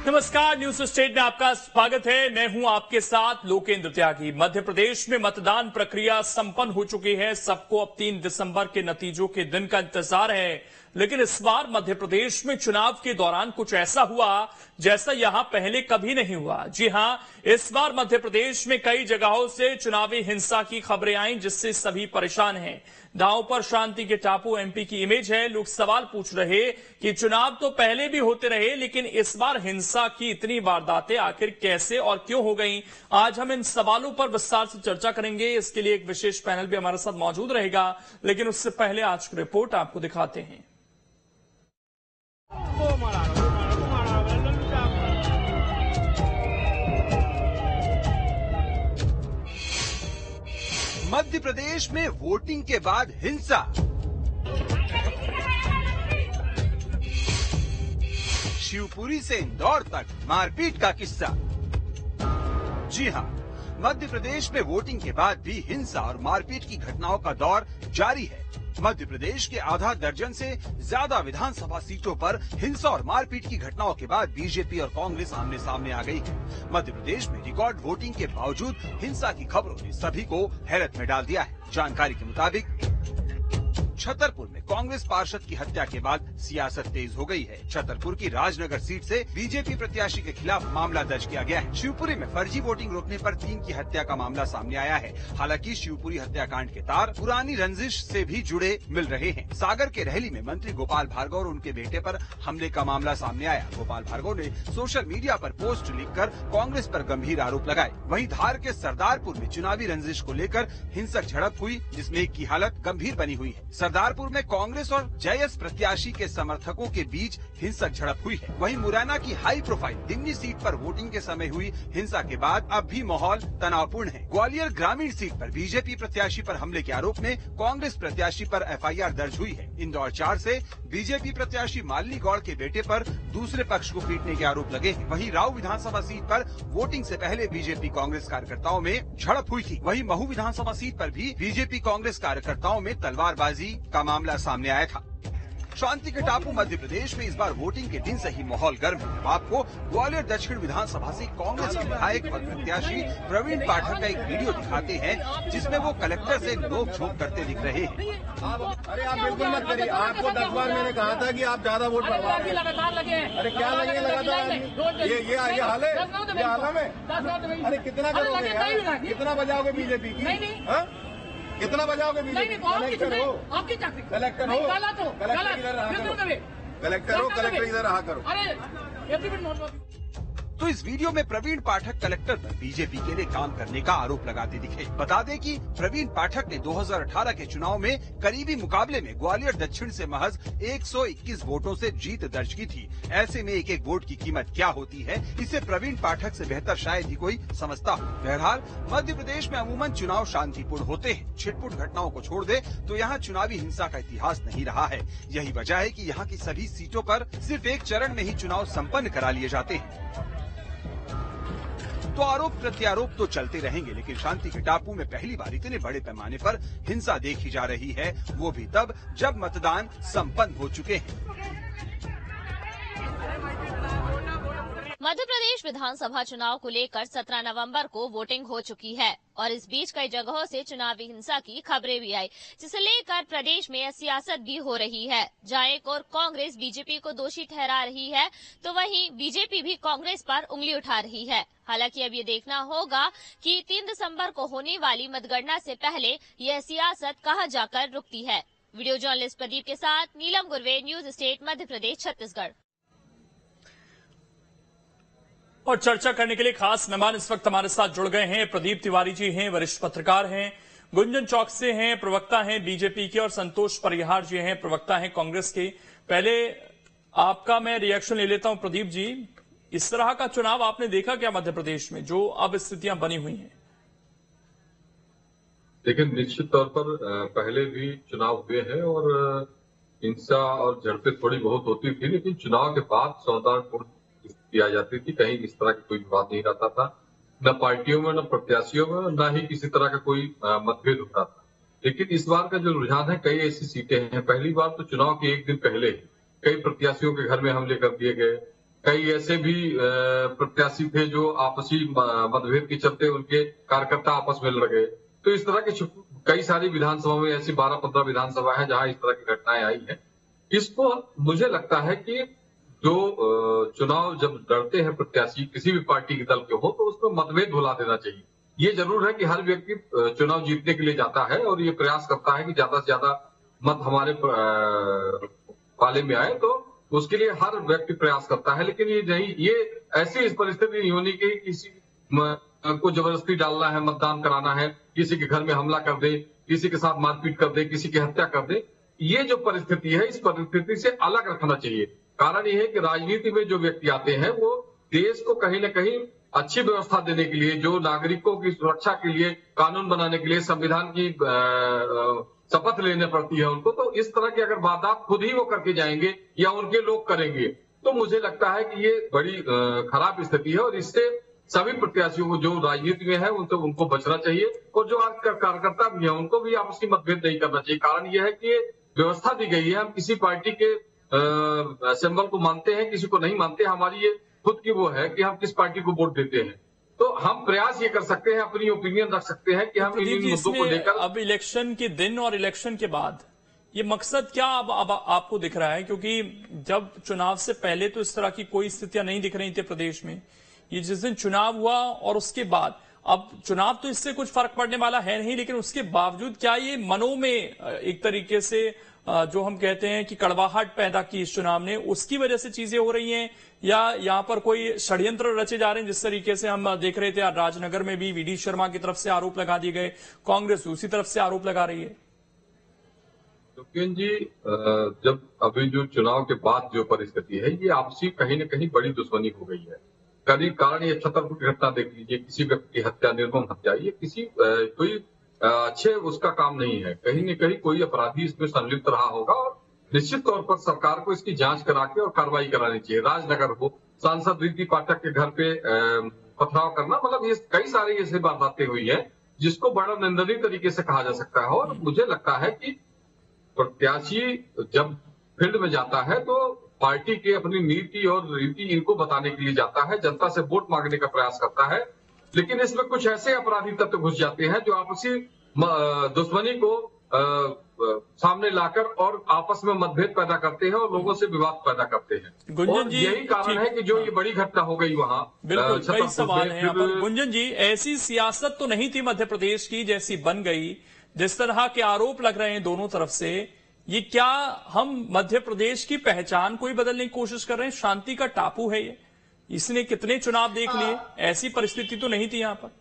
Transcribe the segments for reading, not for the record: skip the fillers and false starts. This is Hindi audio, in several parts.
नमस्कार, न्यूज स्टेट में आपका स्वागत है। मैं हूं आपके साथ लोकेंद्र त्यागी। मध्य प्रदेश में मतदान प्रक्रिया संपन्न हो चुकी है। सबको अब 3 दिसंबर के नतीजों के दिन का इंतजार है, लेकिन इस बार मध्य प्रदेश में चुनाव के दौरान कुछ ऐसा हुआ जैसा यहां पहले कभी नहीं हुआ। जी हां, इस बार मध्य प्रदेश में कई जगहों से चुनावी हिंसा की खबरें आई, जिससे सभी परेशान हैं। दांव पर शांति के टापू एमपी की इमेज है। लोग सवाल पूछ रहे कि चुनाव तो पहले भी होते रहे, लेकिन इस बार हिंसा की इतनी वारदातें आखिर कैसे और क्यों हो गई। आज हम इन सवालों पर विस्तार से चर्चा करेंगे। इसके लिए एक विशेष पैनल भी हमारे साथ मौजूद रहेगा, लेकिन उससे पहले आज की रिपोर्ट आपको दिखाते हैं। मध्य प्रदेश में वोटिंग के बाद हिंसा। शिवपुरी से इंदौर तक मारपीट का किस्सा। जी हां, मध्य प्रदेश में वोटिंग के बाद भी हिंसा और मारपीट की घटनाओं का दौर जारी है। मध्य प्रदेश के आधा दर्जन से ज्यादा विधानसभा सीटों पर हिंसा और मारपीट की घटनाओं के बाद बीजेपी और कांग्रेस आमने सामने आ गई है। मध्य प्रदेश में रिकॉर्ड वोटिंग के बावजूद हिंसा की खबरों ने सभी को हैरत में डाल दिया है। जानकारी के मुताबिक छतरपुर में कांग्रेस पार्षद की हत्या के बाद सियासत तेज हो गई है। छतरपुर की राजनगर सीट से बीजेपी प्रत्याशी के खिलाफ मामला दर्ज किया गया है। शिवपुरी में फर्जी वोटिंग रोकने पर 3 की हत्या का मामला सामने आया है। हालांकि शिवपुरी हत्याकांड के तार पुरानी रंजिश से भी जुड़े मिल रहे हैं। सागर के रहली में मंत्री गोपाल भार्गव और उनके बेटे पर हमले का मामला सामने आया। गोपाल भार्गव ने सोशल मीडिया पर पोस्ट लिखकर कांग्रेस पर गंभीर आरोप लगाए। वहीं धार के सरदारपुर में चुनावी रंजिश को लेकर हिंसक झड़प हुई, जिसमें एक की हालत गंभीर बनी हुई है। सरदारपुर में कांग्रेस और जेएस प्रत्याशी के समर्थकों के बीच हिंसक झड़प हुई है। वहीं मुरैना की हाई प्रोफाइल दिमनी सीट पर वोटिंग के समय हुई हिंसा के बाद अब भी माहौल तनावपूर्ण है। ग्वालियर ग्रामीण सीट पर बीजेपी प्रत्याशी पर हमले के आरोप में कांग्रेस प्रत्याशी पर एफआईआर दर्ज हुई है। इंदौर 4 से बीजेपी प्रत्याशी मालिनी गौड़ के बेटे पर दूसरे पक्ष को पीटने के आरोप लगे हैं। वहीं राव विधानसभा सीट पर वोटिंग से पहले बीजेपी कांग्रेस कार्यकर्ताओं में झड़प हुई थी। वहीं महू विधानसभा सीट पर भी बीजेपी कांग्रेस कार्यकर्ताओं में तलवारबाजी का मामला सामने आया था। शांति के टापू मध्य प्रदेश में इस बार वोटिंग के दिन से ही माहौल गर्म है। आपको ग्वालियर दक्षिण विधानसभा से कांग्रेस के विधायक और प्रत्याशी प्रवीण पाठक का एक वीडियो दिखाते हैं, जिसमें वो कलेक्टर से नोक झोंक करते दिख रहे हैं। अरे आप बिल्कुल मत करिए। आपको 10 बार मैंने कहा था कि आप ज्यादा वोट लगातार लगे। अरे क्या लगे लगातार? ये हाल है, ये हाल में। अरे कितना करोगे यार? कितना बजाओगे बीजेपी की? कितना बजाओगे बीजेपी? कलेक्टर हो, कलेक्टर हो, कलेक्टर हो, कलेक्टर इधर रहा करो। तो इस वीडियो में प्रवीण पाठक कलेक्टर पर बीजेपी के लिए काम करने का आरोप लगाते दिखे। बता दें कि प्रवीण पाठक ने 2018 के चुनाव में करीबी मुकाबले में ग्वालियर दक्षिण से महज 121 वोटों से जीत दर्ज की थी। ऐसे में एक एक वोट की कीमत क्या होती है, इसे प्रवीण पाठक से बेहतर शायद ही कोई समझता हो। बहरहाल मध्य प्रदेश में अमूमन चुनाव शांतिपूर्ण होते हैं। छिटपुट घटनाओं को छोड़ दे तो यहाँ चुनावी हिंसा का इतिहास नहीं रहा है। यही वजह है कि यहाँ की सभी सीटों पर सिर्फ एक चरण में ही चुनाव संपन्न करा लिए जाते हैं। तो आरोप प्रत्यारोप तो चलते रहेंगे, लेकिन शांति के टापू में पहली बार इतने बड़े पैमाने पर हिंसा देखी जा रही है, वो भी तब जब मतदान संपन्न हो चुके हैं। मध्य प्रदेश विधानसभा चुनाव को लेकर 17 नवंबर को वोटिंग हो चुकी है और इस बीच कई जगहों से चुनावी हिंसा की खबरें भी आई, जिसे लेकर प्रदेश में सियासत भी हो रही है। जहां एक और कांग्रेस बीजेपी को दोषी ठहरा रही है, तो वहीं बीजेपी भी कांग्रेस पर उंगली उठा रही है। हालांकि अब ये देखना होगा कि 3 दिसंबर को होने वाली मतगणना से पहले यह सियासत कहां जाकर रुकती है। वीडियो जर्नलिस्ट प्रदीप के साथ नीलम गुरवे, न्यूज स्टेट मध्य प्रदेश, छत्तीसगढ़। और चर्चा करने के लिए खास मेहमान इस वक्त हमारे साथ जुड़ गए हैं। प्रदीप तिवारी जी हैं, वरिष्ठ पत्रकार हैं। गुंजन चौक से हैं, प्रवक्ता हैं बीजेपी के। और संतोष परिहार जी हैं, प्रवक्ता हैं कांग्रेस के। पहले आपका मैं रिएक्शन ले लेता हूं प्रदीप जी। इस तरह का चुनाव आपने देखा क्या मध्य प्रदेश में, जो अब स्थितियां बनी हुई हैं? देखिए, निश्चित तौर पर पहले भी चुनाव हुए हैं और हिंसा और झड़पें थोड़ी बहुत होती थी, लेकिन चुनाव के बाद सौहार्दपूर्ण किया जाती थी। कहीं इस तरह का कोई विवाद नहीं रहता था, न पार्टियों में, न प्रत्याशियों में, न ही किसी तरह का कोई मतभेद होता था। लेकिन इस बार का जो रुझान है, कई ऐसी सीटें हैं। पहली बार तो चुनाव के एक दिन पहले कई प्रत्याशियों के घर में हमले कर दिए गए, कई ऐसे भी प्रत्याशी थे जो आपसी मतभेद के चलते उनके कार्यकर्ता आपस में लड़ गए। तो इस तरह की कई सारी विधानसभा में ऐसी 12-15 विधानसभा है जहां इस तरह की घटनाएं आई हैं। इसको मुझे लगता है कि जो चुनाव जब लड़ते हैं प्रत्याशी किसी भी पार्टी के दल के हो तो उसमें मतभेद भुला देना चाहिए। ये जरूर है कि हर व्यक्ति चुनाव जीतने के लिए जाता है और ये प्रयास करता है कि ज्यादा से ज्यादा मत हमारे पाले में आए, तो उसके लिए हर व्यक्ति प्रयास करता है। लेकिन ये ऐसी इस परिस्थिति नहीं होनी कि किसी को जबरदस्ती डालना है, मतदान कराना है, किसी के घर में हमला कर दे, किसी के साथ मारपीट कर दे, किसी की हत्या कर दे। ये जो परिस्थिति है इस परिस्थिति से अलग रखना चाहिए। कारण ये है कि राजनीति में जो व्यक्ति आते हैं वो देश को कहीं न कहीं अच्छी व्यवस्था देने के लिए, जो नागरिकों की सुरक्षा के लिए, कानून बनाने के लिए संविधान की शपथ लेने पड़ती है उनको। तो इस तरह की अगर वारदात खुद ही वो करके जाएंगे या उनके लोग करेंगे तो मुझे लगता है कि ये बड़ी खराब स्थिति है और इससे सभी प्रत्याशियों को जो राजनीति में है उनको बचना चाहिए और जो आज कार्यकर्ता भी है उनको भी आपसी मतभेद नहीं करना चाहिए। कारण यह है कि व्यवस्था दी गई है, हम किसी पार्टी के सिंबल को मानते हैं, किसी को नहीं मानते। हमारी ये खुद की वो है कि हम किस पार्टी को वोट देते हैं। तो हम प्रयास ये कर सकते हैं, अपनी ओपिनियन रख सकते हैं कि हम इन मुद्दों को लेकर। अब इलेक्शन के दिन और इलेक्शन के बाद ये मकसद क्या अब आपको दिख रहा है? क्योंकि जब चुनाव से पहले तो इस तरह की कोई स्थितियां नहीं दिख रही थी प्रदेश में। ये जिस दिन चुनाव हुआ और उसके बाद, अब चुनाव तो इससे कुछ फर्क पड़ने वाला है नहीं, लेकिन उसके बावजूद क्या ये मनों में एक तरीके से जो हम कहते हैं कि कड़वाहट पैदा की इस चुनाव ने, उसकी वजह से चीजें हो रही हैं या यहाँ पर कोई षड्यंत्र रचे जा रहे हैं? जिस तरीके से हम देख रहे थे राजनगर में भी वीडी शर्मा की तरफ से आरोप लगा दिए गए, कांग्रेस दूसरी तरफ से आरोप लगा रही है। सुखिन जी, जब अभी जो चुनाव के बाद जो परिस्थिति है ये आपसी कहीं न कहीं बड़ी दुश्मनी हो गई है। कारण ये छतरपुर की घटना देख लीजिए, किसी व्यक्ति की हत्या, निर्मम हत्या, ये किसी कोई अच्छे उसका काम नहीं है। कहीं न कहीं कोई अपराधी इसमें संलिप्त रहा होगा और निश्चित तौर पर सरकार को इसकी जांच करा के और कार्रवाई करानी चाहिए। राजनगर हो, सांसद रीति पाठक के घर पे पथराव करना, मतलब ये कई सारी ऐसी वारदातें हुई है जिसको बड़ा निंदनीय तरीके से कहा जा सकता है। और मुझे लगता है कि प्रत्याशी जब फील्ड में जाता है तो पार्टी के अपनी नीति और रीति इनको बताने के लिए जाता है, जनता से वोट मांगने का प्रयास करता है। लेकिन इसमें कुछ ऐसे अपराधी तत्व घुस जाते हैं जो आपसी दुश्मनी को सामने लाकर और आपस में मतभेद पैदा करते हैं और लोगों से विवाद पैदा करते हैं। और यही कारण है कि जो ये बड़ी घटना हो गई वहां। बिल्कुल कई सवाल हैं यहाँ पर। गुंजन जी, ऐसी सियासत तो नहीं थी मध्य प्रदेश की जैसी बन गई, जिस तरह के आरोप लग रहे हैं दोनों तरफ से। ये क्या हम मध्य प्रदेश की पहचान को ही बदलने की कोशिश कर रहे हैं? शांति का टापू है ये, इसने कितने चुनाव देख लिए, ऐसी परिस्थिति तो नहीं थी यहाँ पर।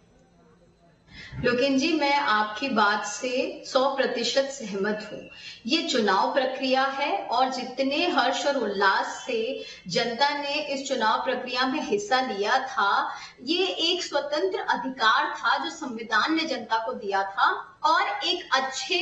लेकिन जी, मैं आपकी बात से 100% सहमत हूँ। ये चुनाव प्रक्रिया है और जितने हर्ष और उल्लास से जनता ने इस चुनाव प्रक्रिया में हिस्सा लिया था, ये एक स्वतंत्र अधिकार था जो संविधान ने जनता को दिया था और एक अच्छे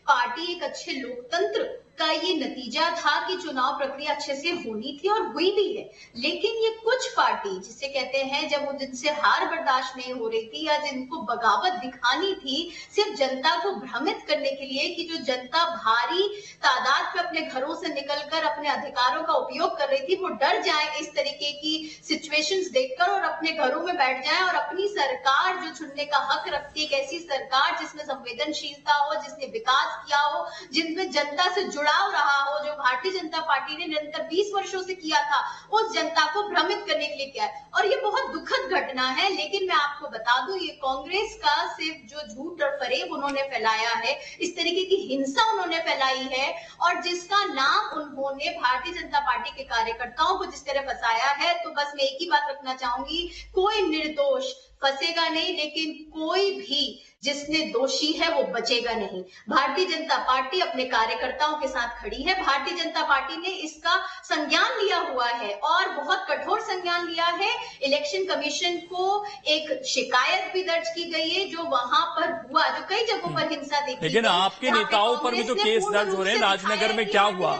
पार्टी, एक अच्छे लोकतंत्र का ये नतीजा था कि चुनाव प्रक्रिया अच्छे से होनी थी और हुई भी है। लेकिन ये कुछ पार्टी जिसे कहते हैं, जब वो जिनसे हार बर्दाश्त नहीं हो रही थी या जिनको बगावत दिखानी थी सिर्फ जनता को भ्रमित करने के लिए कि जो जनता भारी तादाद में अपने घरों से निकलकर अपने अधिकारों का उपयोग कर रही थी वो डर जाए इस तरीके की सिचुएशंस देखकर और अपने घरों में बैठ जाए और अपनी सरकार जो चुनने का हक रखती है, एक ऐसी सरकार जिसमें संवेदनशीलता हो, जिसने विकास किया हो, जिनमें जनता से जुड़ाव रहा हो, जो भारतीय जनता पार्टी ने निरंतर 20 वर्षों से किया था, उस जनता को भ्रमित करने के लिए किया है। और ये बहुत दुखद घटना है। लेकिन मैं आपको बता दूं, ये कांग्रेस का सिर्फ जो झूठ और फरेब उन्होंने फैलाया है, इस तरीके की हिंसा उन्होंने फैलाई है और जिसका नाम उन्होंने भारतीय जनता पार्टी के कार्यकर्ताओं को जिस तरह फंसाया है, तो बस मैं एक ही बात रखना चाहूंगी, कोई निर्दोष फंसेगा नहीं, लेकिन कोई भी जिसने दोषी है वो बचेगा नहीं। भारतीय जनता पार्टी अपने कार्यकर्ताओं के साथ खड़ी है। भारतीय जनता पार्टी ने इसका संज्ञान लिया हुआ है और बहुत कठोर संज्ञान लिया है। इलेक्शन कमीशन को एक शिकायत भी दर्ज की गई है जो वहां पर हुआ, जो कई जगहों पर हिंसा देखी। लेकिन आपके नेताओं पर भी तो केस दर्ज हो रहे हैं। राजनगर में क्या हुआ,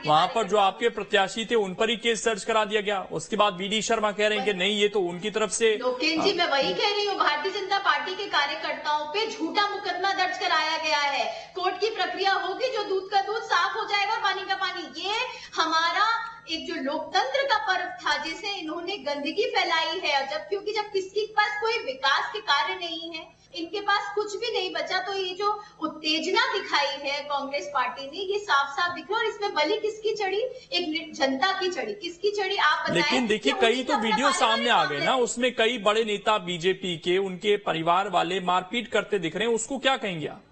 वहां पर जो आपके प्रत्याशी थे उन पर ही केस दर्ज करा दिया गया। उसके बाद वीडी शर्मा कह रहे हैं कि नहीं, ये तो उनकी तरफ से। लोकेन जी, मैं वही कह रही हूँ, भारतीय जनता पार्टी के कार्यकर्ताओं पे झूठा मुकदमा दर्ज कराया गया है। कोर्ट की प्रक्रिया होगी, जो दूध का दूध साफ हो जाएगा, पानी का पानी। ये हमारा एक जो लोकतंत्र का पर्व था साजिश है, इन्होंने गंदगी फैलाई है। जब क्योंकि जब किसी के पास कोई विकास के कार्य नहीं है, इनके पास कुछ भी नहीं बचा, तो ये जो उत्तेजना दिखाई है कांग्रेस पार्टी ने, ये साफ साफ दिख रहा है। और इसमें बलि किसकी चढ़ी? एक जनता की चढ़ी। किसकी चढ़ी आप बताएं? लेकिन देखिए कई तो वीडियो सामने आ गए ना, उसमें कई बड़े नेता बीजेपी के, उनके परिवार वाले मारपीट करते दिख रहे हैं, उसको क्या कहेंगे आप?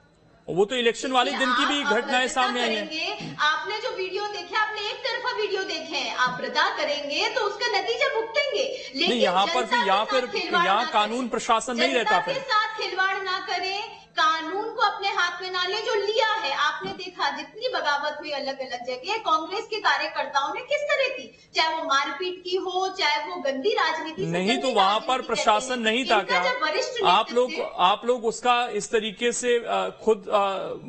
वो तो इलेक्शन वाले दिन की भी घटनाएं सामने आई हैं। आपने जो वीडियो देखे, आपने एक तरफा वीडियो देखे हैं, आप प्रदा करेंगे तो उसका नतीजा भुगतेंगे। लेकिन यहाँ पर यहाँ कानून प्रशासन नहीं रहता, फिर साथ खिलवाड़ ना करें, कानून को अपने हाथ में ना ले। जो लिया है, आपने देखा जितनी बगावत हुई अलग अलग जगह, कांग्रेस के कार्यकर्ताओं ने किस तरह की, चाहे वो मारपीट की हो, चाहे वो गंदी राजनीति नहीं, तो वहां पर प्रशासन नहीं था क्या? आप लोग उसका इस तरीके से खुद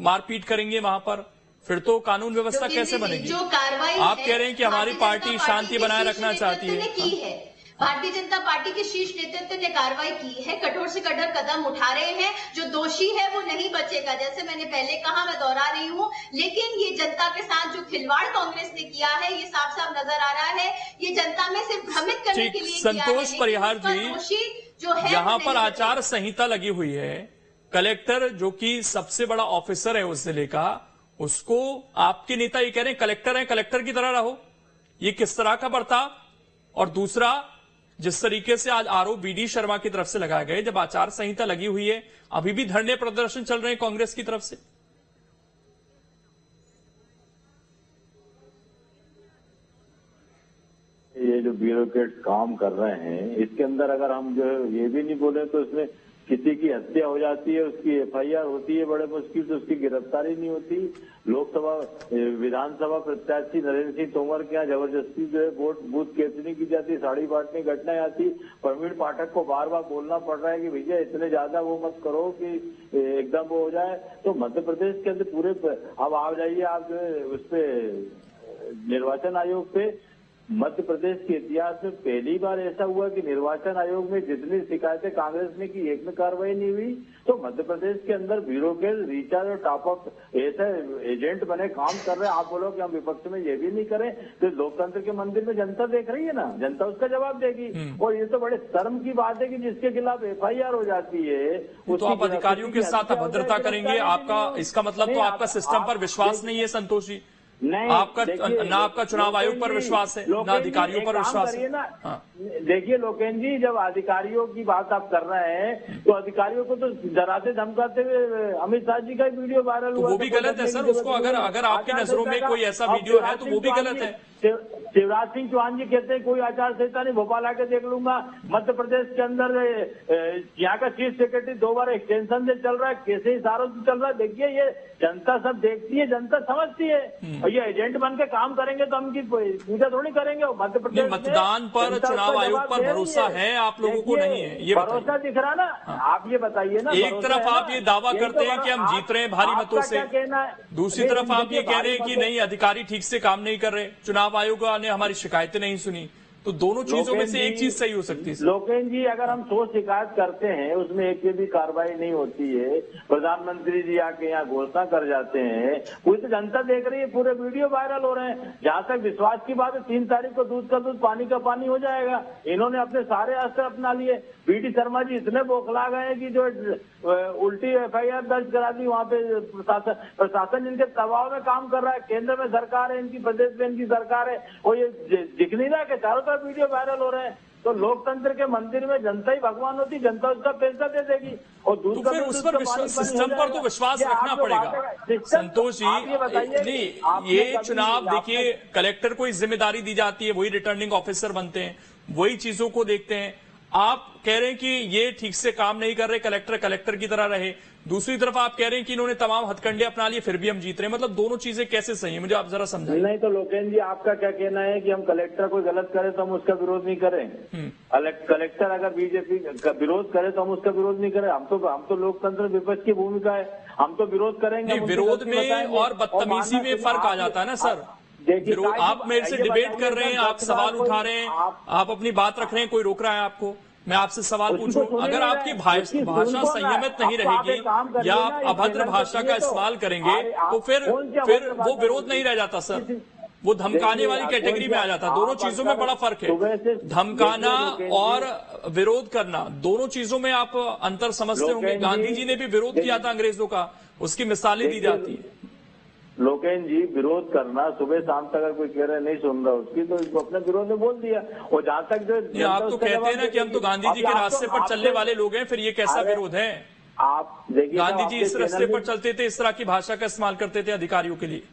मारपीट करेंगे वहां पर, फिर तो कानून व्यवस्था कैसे बनेगी? जो कार्रवाई आप कह रहे हैं कि हमारी पार्टी शांति बनाए रखना चाहती है। भारतीय जनता पार्टी के शीर्ष नेतृत्व ने कार्रवाई की है, कठोर से कठोर कदम उठा रहे हैं। जो दोषी है वो नहीं बचेगा, जैसे मैंने पहले कहा, मैं दोहरा रही हूँ। लेकिन ये जनता के साथ जो खिलवाड़ कांग्रेस ने किया है, ये साफ साफ नजर आ रहा है। ये जनता में सिर्फ भ्रमित करने के लिए संतोष परिहार जी, जो है यहाँ पर आचार संहिता लगी हुई है। कलेक्टर जो कि सबसे बड़ा ऑफिसर है उस जिले का, उसको आपके नेता ये कह रहे हैं कलेक्टर है, कलेक्टर की तरह रहो। ये किस तरह का बर्ताव? और दूसरा, जिस तरीके से आज आरोप बीडी शर्मा की तरफ से लगाए गए, जब आचार संहिता लगी हुई है, अभी भी धरने प्रदर्शन चल रहे हैं कांग्रेस की तरफ से। ये जो ब्यूरोक्रेट काम कर रहे हैं, इसके अंदर अगर हम जो ये भी नहीं बोले तो इसमें किसी की हत्या हो जाती है, उसकी एफआईआर होती है बड़े मुश्किल से, उसकी गिरफ्तारी नहीं होती। लोकसभा विधानसभा प्रत्याशी नरेंद्र सिंह तोमर के यहाँ जबरदस्ती जो है वोट बूथ कैंसिलिंग की जाती, साड़ी बांटने की घटनाएं आती। प्रवीण पाठक को बार बार बोलना पड़ रहा है कि भैया इतने ज्यादा वो मत करो कि एकदम वो हो जाए। तो मध्य प्रदेश के अंदर पूरे, अब आ जाइए आप जो है उस पे निर्वाचन आयोग पे, मध्य प्रदेश के इतिहास में पहली बार ऐसा हुआ कि निर्वाचन आयोग में जितनी शिकायतें कांग्रेस ने की, एक में कार्रवाई नहीं हुई। तो मध्य प्रदेश के अंदर ब्यूरोक्रेट, रिचार्ज और टॉपअप ऐसे एजेंट बने काम कर रहे हैं। आप बोलो कि हम विपक्ष में ये भी नहीं करें, तो लोकतंत्र के मंदिर में जनता देख रही है ना, जनता उसका जवाब देगी। और ये तो बड़े शर्म की बात है कि जिसके खिलाफ एफआईआर हो जाती है, तो आप अधिकारियों के साथ अभद्रता करेंगे। आपका इसका मतलब तो आपका सिस्टम पर विश्वास नहीं है संतोष जी? नहीं, आपका ना आपका चुनाव आयोग पर विश्वास है, ना अधिकारियों पर विश्वास है। देखिए लोकेन जी, जब अधिकारियों की बात आप कर रहे हैं, तो अधिकारियों को तो डराते धमकाते हुए अमित शाह जी का वीडियो वायरल हुआ, वो भी गलत है सर। उसको अगर आपकी नजरों में कोई ऐसा वीडियो है तो वो भी गलत है। शिवराज सिंह चौहान जी कहते हैं कोई आचार संहिता नहीं, भोपाल आके देख लूंगा। मध्य प्रदेश के अंदर यहाँ का चीफ सेक्रेटरी 2 बार एक्सटेंशन से चल रहा है, कैसे इशारों से चल रहा है। देखिए ये जनता सब देखती है, जनता समझती है। और ये एजेंट बन के काम करेंगे तो हम इनकी पूजा थोड़ी करेंगे। मध्य प्रदेश मतदान पर चुनाव आयोग पर भरोसा है आप लोगों को? नहीं है ये भरोसा दिख रहा ना? आप ये बताइए ना। एक तरफ आप ये दावा करते हैं कि हम जीत रहे हैं भारी मतों से, दूसरी तरफ आप ये कह रहे हैं कि नहीं, अधिकारी ठीक से काम नहीं कर रहे, चुनाव आयोग ने हमारी शिकायतें नहीं सुनी। तो दोनों चीजों में से एक चीज सही हो सकती है। लोकेन जी, अगर हम 100 शिकायत करते हैं, उसमें एक की भी कार्रवाई नहीं होती है, प्रधानमंत्री जी आके यहाँ घोषणा कर जाते हैं, पूरी तो जनता देख रही है, पूरे वीडियो वायरल हो रहे हैं। जहां तक विश्वास की बात है, 3 तारीख को दूध का दूध पानी का पानी हो जाएगा। इन्होंने अपने सारे अस्त्र अपना लिए। बीडी शर्मा जी इतने बौखला गए हैं कि जो उल्टी एफआईआर दर्ज करा दी। वहाँ पे प्रशासन इनके दबाव में काम कर रहा है। केंद्र में सरकार है इनकी, प्रदेश में इनकी सरकार है, और ये दिख नहीं रहा कि चारों तरफ वीडियो वायरल हो रहे हैं। तो लोकतंत्र के मंदिर में जनता ही भगवान होती, जनता उसका पैसा दे देगी। और तो फिर उस पर सिस्टम पर तो विश्वास रखना पड़ेगा संतोष जी। नहीं, ये चुनाव देखिए, कलेक्टर को जिम्मेदारी दी जाती है, वही रिटर्निंग ऑफिसर बनते हैं, वही चीजों को देखते हैं। आप कह रहे हैं कि ये ठीक से काम नहीं कर रहे, कलेक्टर की तरह रहे। दूसरी तरफ आप कह रहे हैं कि इन्होंने तमाम हथकंडे अपना लिए, फिर भी हम जीत रहे हैं। मतलब दोनों चीजें कैसे सही है, मुझे आप जरा समझाइए। नहीं तो लोकेन जी, आपका क्या कहना है कि हम कलेक्टर कोई गलत करे तो हम उसका विरोध नहीं करें? कलेक्टर अगर बीजेपी का विरोध करे तो हम उसका विरोध नहीं करें? हम तो लोकतंत्र विपक्ष की भूमिका है, हम तो विरोध करेंगे। विरोध में और बदतमीजी में फर्क आ जाता है ना सर। आप मेरे से डिबेट कर रहे हैं, आप सवाल उठा रहे हैं, आप अपनी बात रख रहे हैं, कोई रोक रहा है आपको? मैं आपसे सवाल पूछूं, अगर आपकी भाषा संयमित नहीं रहेगी या आप अभद्र भाषा का इस्तेमाल करेंगे तो फिर वो विरोध नहीं रह जाता सर। वो धमकाने वाली कैटेगरी में आ जाता है। दोनों चीजों में बड़ा फर्क है। धमकाना और विरोध करना, दोनों चीजों में आप अंतर समझते होंगे। गांधी जी ने भी विरोध किया था अंग्रेजों का, उसकी मिसालें दी जाती है। लोकेन जी, विरोध करना सुबह शाम तक अगर कोई कह रहा है नहीं सुन रहा उसकी, तो अपने विरोध में बोल दिया। और जहां तक जो आप तो कहते हैं ना कि हम तो गांधी जी के रास्ते पर चलने वाले लोग हैं, फिर ये कैसा विरोध है? आप देखिए, गांधी जी इस रास्ते पर चलते थे, इस तरह की भाषा का इस्तेमाल करते थे अधिकारियों के लिए।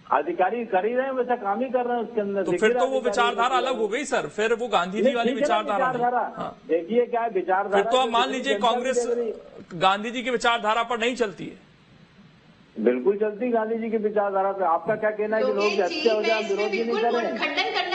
अधिकारी कर ही रहे हैं, वैसा काम ही कर रहे हैं उसके अंदर। तो फिर तो वो विचारधारा अलग हो गई सर, फिर वो गांधी जी वाली विचारधारा। देखिए क्या है विचारधारा। फिर तो आप मान लीजिए कांग्रेस गांधी जी की विचारधारा पर नहीं चलती है। बिल्कुल चलती गांधी जी की विचारधारा पे। आपका क्या कहना है कि लोग अच्छे हो जाए, विरोधी नहीं करें?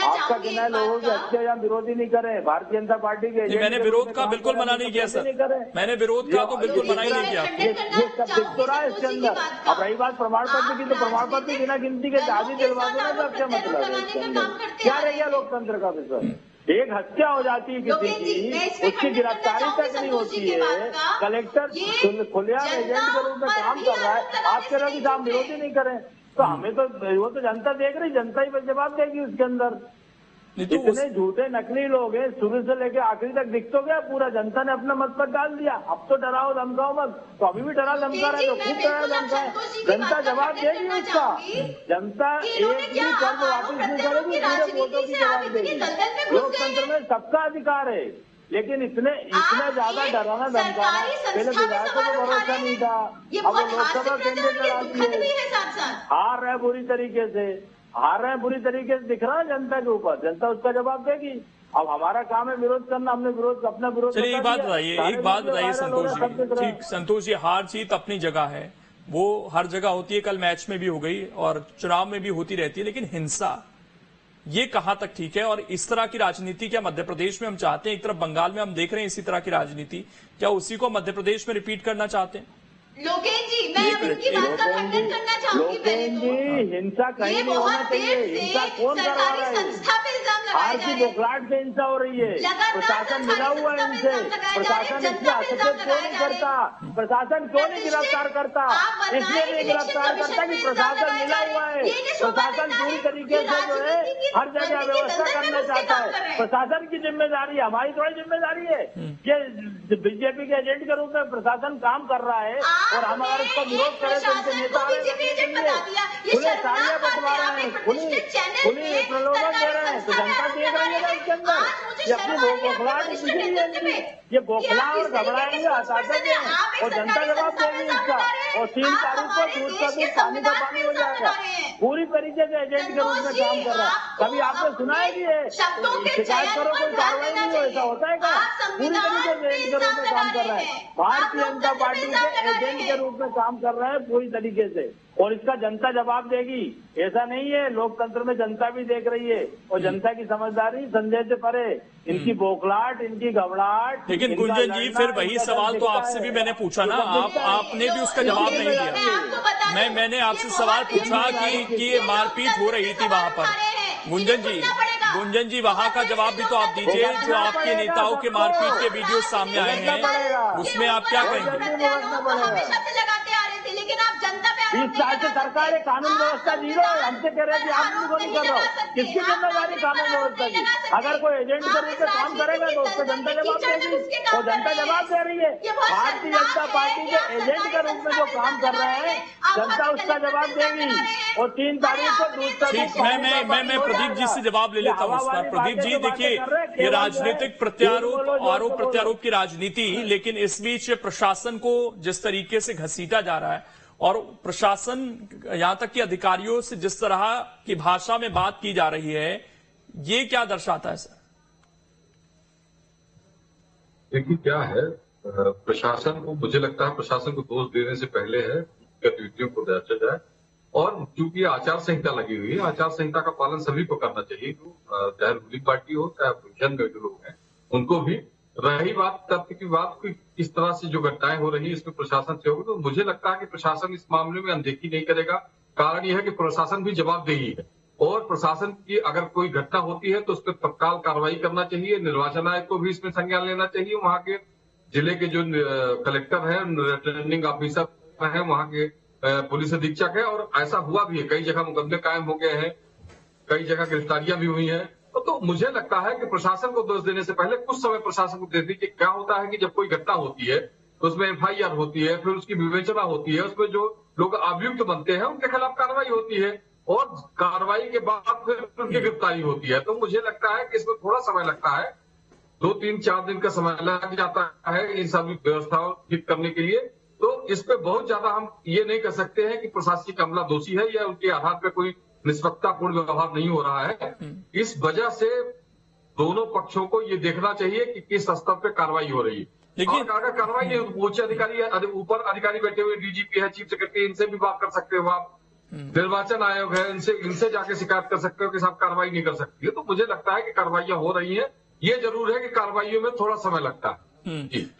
आपका कहना है लोगों के अच्छे हो जाए, विरोधी नहीं करें? भारतीय जनता पार्टी के मैंने विरोध का बिल्कुल मना नहीं किया सर, मैंने विरोध का तो बिल्कुल मना ही नहीं किया। ये सब दिख तो रहा है इसके अंदर। अब रही बात प्रमाण पत्र की, तो प्रमाण पत्र बिना गिनती के शादी दिलवा देना का क्या मतलब है? इसके अंदर क्या रह गया लोकतंत्र का विषय? एक हत्या हो जाती है किसी की, उसकी गिरफ्तारी तक नहीं होती है। कलेक्टर खुलेआम एजेंट के रूप में काम कर रहा है, आप कह रहे हो कि आप विरोधी नहीं करें? तो हमें तो वो तो जनता देख रही, जनता ही जवाब देगी उसके अंदर। इतने झूठे नकली लोग हैं, शुरू से लेकर आखिरी तक दिख तो गया पूरा। जनता ने अपना मत पर डाल दिया। अब तो डराओ धमकाओ मत, तो अभी भी डरा धमका रहे, तो खूब डरा धमका है। जनता जवाब देगी उसका। जनता एक भी कर्ज वापिस नहीं करेगी, पूरे वोटों की जवाब देगी। लोकतंत्र में सबका अधिकार है, लेकिन इतने ज्यादा डराना धमकाना, पहले विधायकों को भरोसा नहीं था, अब वो लोकसभा कैंडिडेट लड़ाती है, हार रहे बुरी तरीके से, हार रहे हैं बुरी तरीके से, दिख रहा है जनता के ऊपर। जनता उसका जवाब देगी। अब हमारा काम है विरोध करना, हमने अपना विरोध। चलिए एक बात बताइए संतोष जी। ठीक, संतोष जी, हार जीत अपनी जगह है, वो हर जगह होती है, कल मैच में भी हो गई और चुनाव में भी होती रहती है, लेकिन हिंसा ये कहां तक ठीक है? और इस तरह की राजनीति क्या मध्य प्रदेश में हम चाहते हैं? एक तरफ बंगाल में हम देख रहे हैं इसी तरह की राजनीति, क्या उसी को मध्य प्रदेश में रिपीट करना चाहते हैं? लोकेन जी, मैं उनकी बात का खंडन करना चाहूंगी। लोकेन जी, हिंसा कहीं नहीं होना चाहिए। हिंसा कौन करवा रहा है? हार की बोखलाहट से हिंसा हो रही है। प्रशासन मिला हुआ है इनसे। प्रशासन इसमें हस्तक्षेप क्यों नहीं करता? प्रशासन क्यों नहीं गिरफ्तार करता? इसलिए नहीं गिरफ्तार करता कि प्रशासन मिला हुआ है। प्रशासन पूरी तरीके से जो है हर जगह व्यवस्था करना चाहता है। प्रशासन की जिम्मेदारी, हमारी थोड़ी जिम्मेदारी है। ये बीजेपी के एजेंट के रूप में प्रशासन काम कर रहा है, और हम अगर उसका विरोध करें तो उनके नेता खुले साड़ियां बंटवा रहे हैं, खुली प्रलोभन दे रहे हैं, तो जनता देख रही है ना इसके अंदर। ये अपनी बौखलाहट इसलिए है, ये बौखला और घबराएंगे, हटाते हैं, और जनता जवाब देगी इसका। और 3 तारीख को दूध का दूध पानी का पानी हो जाएगा। पूरी तरीके से एजेंट के रूप में काम कर रहा है। कभी आपने सुना है कि ये शिकायत करो कोई कार्रवाई नहीं हो, ऐसा होता है क्या? पूरी तरीके से एजेंट के रूप में काम कर रहा है। भारतीय जनता पार्टी के एजेंट के रूप में काम कर रहा है पूरी तरीके से, और इसका जनता जवाब देगी। ऐसा नहीं है, लोकतंत्र में जनता भी देख रही है, और जनता की समझदारी संदेह से परे, इनकी बौखलाहट, इनकी घबराहट। लेकिन गुंजन जी, फिर वही सवाल तो आपसे भी मैंने पूछा ना, आपने भी उसका जवाब नहीं दिया। मैंने आपसे सवाल पूछा कि मारपीट हो रही थी वहां पर। गुंजन जी वहां का जवाब भी तो आप दीजिए। जो आपके नेताओं के मारपीट के वीडियो सामने आए हैं, उसमें आप क्या कहेंगे? 20 साल से सरकार है, कानून व्यवस्था जीरो है। हमसे कह रहे हैं कि आप उनको नहीं कर रहे हो। किसकी जिम्मेदारी कानून व्यवस्था की? अगर कोई एजेंट के रूप में काम करेगा तो उसको जनता जवाब देगी, और जनता जवाब दे रही है। भारतीय जनता पार्टी के एजेंट के रूप में जो काम कर रहे हैं, जनता उसका जवाब देगी। और 3 तारीख को दूध का दूध। मैं प्रदीप जी से जवाब ले लेता हूँ इस पर। प्रदीप जी देखिए, ये राजनीतिक आरोप प्रत्यारोप की राजनीति, लेकिन इस बीच प्रशासन को जिस तरीके से घसीटा जा रहा है, और प्रशासन यहां तक कि अधिकारियों से जिस तरह की भाषा में बात की जा रही है, ये क्या दर्शाता है सर? देखिए क्या है, प्रशासन को, मुझे लगता है प्रशासन को दोष देने से पहले है गतिविधियों को जांचा जाए। और चूंकि आचार संहिता लगी हुई है, आचार संहिता का पालन सभी को करना चाहिए, चाहे रूलिंग पार्टी हो चाहे अपोजिशन में जो लोग हैं उनको भी। रही बात तथ्य की बात की, इस तरह से जो घटनाएं हो रही है इसमें प्रशासन से होगी, तो मुझे लगता है कि प्रशासन इस मामले में अनदेखी नहीं करेगा। कारण यह है कि प्रशासन भी जवाबदेही है, और प्रशासन की अगर कोई घटना होती है तो उस पर तत्काल कार्रवाई करना चाहिए। निर्वाचन आयोग को भी इसमें संज्ञान लेना चाहिए। वहां के जिले के जो कलेक्टर है, रिटर्निंग ऑफिसर है, वहां के पुलिस अधीक्षक है, और ऐसा हुआ भी है, कई जगह मुकदमे कायम हो गए हैं। कई जगह गिरफ्तारियां भी हुई हैं। तो मुझे लगता है कि प्रशासन को दोष देने से पहले कुछ समय प्रशासन को दे दी कि क्या होता है कि जब कोई घटना होती है तो उसमें FIR होती है, फिर उसकी विवेचना होती है, उसमें जो लोग अभियुक्त बनते हैं उनके खिलाफ कार्रवाई होती है और कार्रवाई के बाद फिर उनकी गिरफ्तारी होती है। तो मुझे लगता है कि इसमें थोड़ा समय लगता है, 2, 3, 4 दिन का समय लग जाता है इन सभी व्यवस्थाओं ठीक करने के लिए। तो इस पे बहुत ज्यादा हम ये नहीं कर सकते हैं कि प्रशासनिक अमला दोषी है या उनके आधार पर कोई निष्पक्षतापूर्ण व्यवहार नहीं हो रहा है। इस वजह से दोनों पक्षों को ये देखना चाहिए कि किस स्तर पे कार्रवाई हो रही है। लेकिन अगर कार्रवाई नहीं हो, उच्च अधिकारी ऊपर अधिकारी बैठे हुए DGP है, चीफ सेक्रेटरी, इनसे भी बात कर सकते हो आप। निर्वाचन आयोग है, इनसे जाके शिकायत कर सकते हो कि साहब कार्रवाई नहीं कर सकती है। तो मुझे लगता है कि कार्रवाइयां हो रही है। ये जरूर है कि कार्रवाइयों में थोड़ा समय लगता है।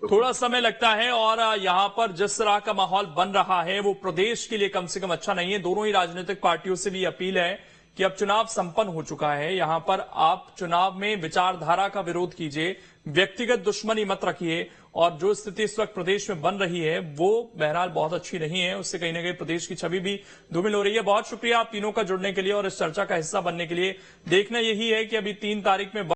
थोड़ा समय लगता है और यहाँ पर जिस तरह का माहौल बन रहा है वो प्रदेश के लिए कम से कम अच्छा नहीं है। दोनों ही राजनीतिक पार्टियों से भी अपील है कि अब चुनाव संपन्न हो चुका है, यहाँ पर आप चुनाव में विचारधारा का विरोध कीजिए, व्यक्तिगत दुश्मनी मत रखिए। और जो स्थिति इस वक्त प्रदेश में बन रही है वो बहरहाल बहुत अच्छी नहीं है, उससे कहीं ना कहीं प्रदेश की छवि भी धूमिल हो रही है। बहुत शुक्रिया आप तीनों का जुड़ने के लिए और इस चर्चा का हिस्सा बनने के लिए। देखना यही है कि अभी 3 तारीख में